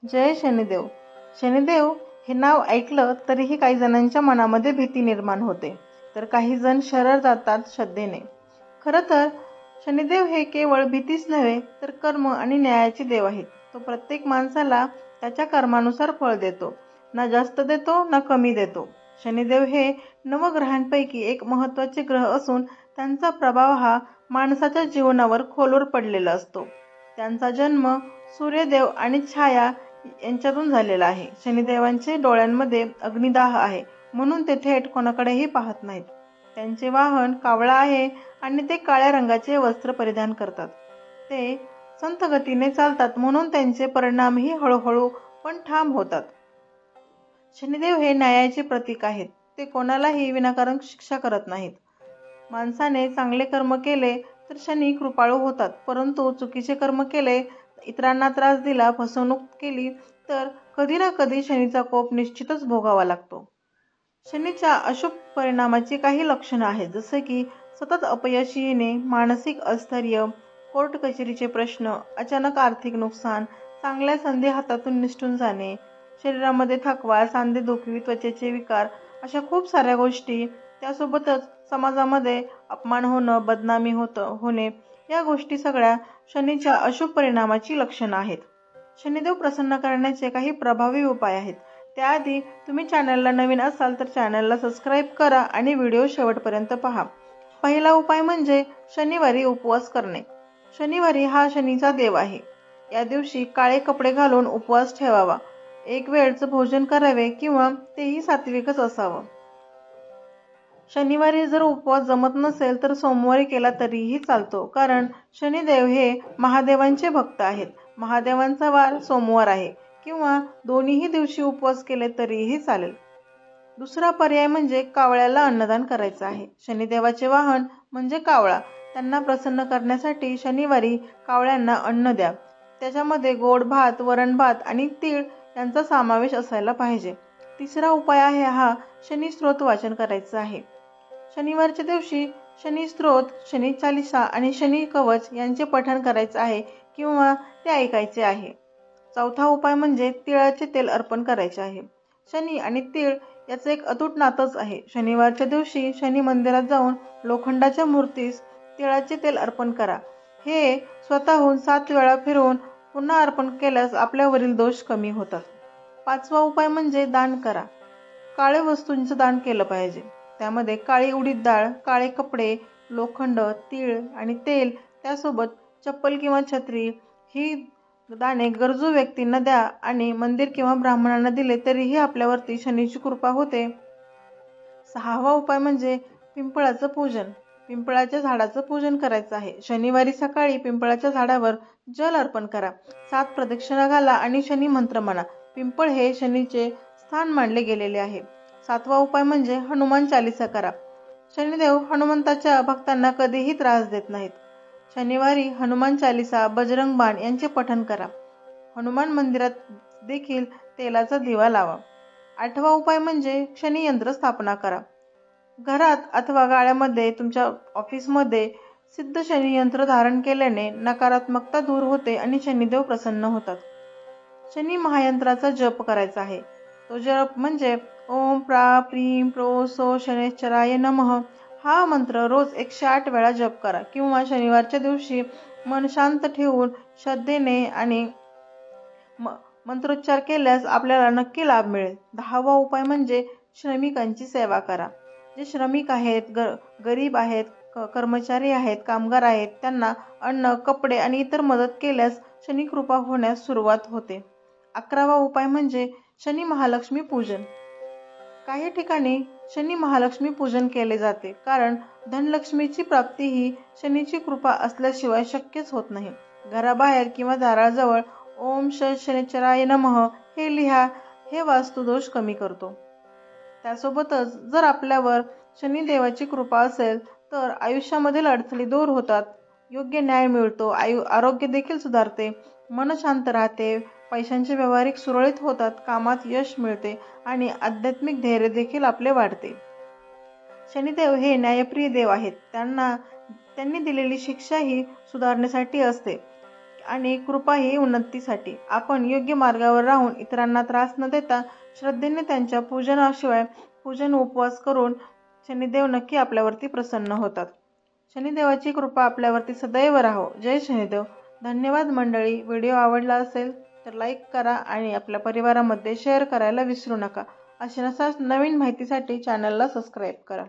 जय शनिदेव. शनिदेव हे नाव ऐकलं तरीही काही जणांच्या मनामध्ये भीती निर्माण होते, तर काही जण शरण जातात श्रद्धेने. खरं तर शनिदेव हे केवळ भीतीच नव्हे तर कर्म आणि न्यायाचे देव आहेत. तो प्रत्येक माणसाला त्याच्या कर्मानुसार फळ देतो, ना जास्त देतो ना कमी देतो. शनिदेव हे नवग्रहांपैकी एक महत्त्वाचे ग्रह असून त्यांचा प्रभाव हा माणसाच्या जीवनावर खोलवर पडलेला असतो. त्यांचा जन्म सूर्यदेव आणि छाया यांच्यातून झालेला आहे. शनिदेवांचे डोळ्यांमध्ये अग्निदाह आहे, म्हणून ते थेट कोणाकडेही पाहत नाहीत. त्यांचे वाहन कावळा आहे आणि ते काळ्या रंगाचे वस्त्र परिधान करतात. ते संथ गतीने चालतात, म्हणून त्यांचे परिणामही हळूहळू पण ठाम होतात. शनिदेव हे न्यायाचे प्रतीक आहेत. ते कोणालाही विनाकारण शिक्षा करत नाहीत. माणसाने चांगले कर्म केले तर शनी कृपाळू होतात, परंतु चुकीचे कर्म केले, इतरांना त्रास दिला, फसवणूक केली तर कधी ना कधी शनीचा कोप निश्चितच भोगावा लागतो. शनीच्या अशुभ परिणामाची काही लक्षणं आहेत, जसे की सतत अपयश येणे, मानसिक अस्थैर्य, कोर्ट कचेरीचे प्रश्न, अचानक आर्थिक नुकसान, चांगल्या संधी हातातून निसटून जाणे, शरीरामध्ये थकवा, सांधेदुखी, त्वचेचे विकार, अशा खूप साऱ्या गोष्टी. त्यासोबतच समाजामध्ये अपमान होणं, बदनामी होणे, या गोष्टी सगळ्या शनीच्या अशुभ परिणामाची लक्षणं आहेत. शनिदेव प्रसन्न करण्याचे काही प्रभावी उपाय आहेत. त्याआधी तुम्ही चॅनलला नवीन असाल तर चॅनलला सबस्क्राईब करा आणि व्हिडिओ शेवटपर्यंत पहा. पहिला उपाय म्हणजे शनिवारी उपवास करणे. शनिवारी हा शनीचा देव आहे. या दिवशी काळे कपडे घालून उपवास ठेवावा. एक वेळचं भोजन करावे किंवा तेही सात्विकच असावं. शनिवारी जर उपवास जमत नसेल तर सोमवारी केला तरीही चालतो, कारण शनिदेव हे महादेवांचे भक्त आहेत. महादेवांचा वार सोमवार आहे, किंवा दोन्हीही दिवशी उपवास केले तरीही चालेल. दुसरा पर्याय म्हणजे कावळ्याला अन्नदान करायचं आहे. शनिदेवाचे वाहन म्हणजे कावळा. त्यांना प्रसन्न करण्यासाठी शनिवारी कावळ्यांना अन्न द्या. त्याच्यामध्ये गोड भात, वरण भात आणि तीळ यांचा समावेश असायला पाहिजे. तिसरा उपाय आहे हा शनी स्तोत्र वाचन करायचं आहे. शनिवारच्या दिवशी शनी स्तोत्र, शनी चालिसा आणि शनी कवच यांचे पठण करायचे आहे किंवा ते ऐकायचे आहे. चौथा उपाय म्हणजे तिळाचे तेल अर्पण करायचे आहे. शनी आणि तीळ याचं एक अतूट नातंच आहे. शनिवारच्या दिवशी शनी मंदिरात जाऊन लोखंडाच्या मूर्तीस तिळाचे तेल अर्पण करा. हे स्वतःहून 7 वेळा फिरवून पुन्हा अर्पण केल्यास आपल्यावरील दोष कमी होतात. पाचवा उपाय म्हणजे दान करा. काळे वस्तूंचं दान केलं पाहिजे. त्यामध्ये काळी उडीद डाळ, काळे कपडे, लोखंड, तीळ आणि तेल, त्यासोबत चप्पल किंवा छत्री ही दाने गरजू व्यक्तींना द्या आणि मंदिर किंवा ब्राह्मणांना दिले तरीही आपल्यावरती शनीची कृपा होते. सहावा उपाय म्हणजे पिंपळाचं पूजन. पिंपळाच्या झाडाचं पूजन करायचं आहे. शनिवारी सकाळी पिंपळाच्या झाडावर जल अर्पण करा, 7 प्रदक्षिणा घाला आणि शनी मंत्र म्हणा. पिंपळ हे शनीचे स्थान मानले गेलेले आहे. सातवा उपाय म्हणजे हनुमान चालिसा करा. शनिदेव हनुमंताच्या भक्तांना कधीही त्रास देत नाहीत. शनिवारी हनुमान चालिसा, बजरंग बाण यांचे पठण करा. हनुमान मंदिरात देखील तेलाचा दिवा लावा. आठवा उपाय म्हणजे शनी यंत्र स्थापना करा. घरात अथवा गाळ्यामध्ये, तुमच्या ऑफिसमध्ये सिद्ध शनी यंत्र धारण केल्याने नकारात्मकता दूर होते आणि शनिदेव प्रसन्न होतात. शनी महायंत्राचा जप करायचा आहे. तो जप म्हणजे ओम प्रा प्रीम प्रो सो शनैश्चराय नमः हा मंत्र रोज 108 वेळा जप करा, किंवा शनिवारच्या दिवशी मन शांत ठेवून श्रद्धेने आणि मंत्रोच्चार केल्यास आपल्याला नक्की लाभ मिळेल. 10वा उपाय म्हणजे श्रमिकांची सेवा करा. जे श्रमिक आहेत, गरीब आहेत, कर्मचारी आहेत, कामगार आहेत, त्यांना अन्न, कपडे आणि इतर मदत केल्यास शनी कृपा होण्यास सुरुवात होते. 11वा उपाय म्हणजे शनी महालक्ष्मी पूजन. काही ठिकाणी शनी महालक्ष्मी पूजन केले जाते, कारण धनलक्ष्मीची प्राप्ती ही शनीची कृपा असल्याशिवाय शक्यच होत नाही. घराबाहेर किंवा दाराजवळ ओम शनैश्चराय नमः हे लिहा. हे वास्तुदोष कमी करतो. त्यासोबतच जर आपल्यावर शनिदेवाची कृपा असेल तर आयुष्यामधील अडथळे दूर होतात, योग्य न्याय मिळतो, आरोग्य देखील सुधारते, मन शांत राहते, पैशांचे व्यवहारिक सुरळीत होतात, कामात यश मिळते आणि आध्यात्मिक धैर्य देखील आपले वाढते. शनिदेव हे न्यायप्रिय देव आहेत. त्यांनी दिलेली शिक्षा ही सुधारण्यासाठी असते. आणि कृपा ही उन्नतीसाठी. आपण योग्य मार्गावर राहून इतरांना त्रास न देता श्रद्धेने त्यांच्या पूजन उपवास करून शनिदेव नक्की आपल्यावरती प्रसन्न होतात. शनिदेवाची कृपा आपल्यावरती सदैव राहो. जय शनिदेव. धन्यवाद मंडळी. व्हिडिओ आवडला असेल तर लाईक करा आणि आपल्या परिवारामध्ये शेअर करायला विसरू नका. अशाच नवीन माहितीसाठी चॅनलला सबस्क्राईब करा.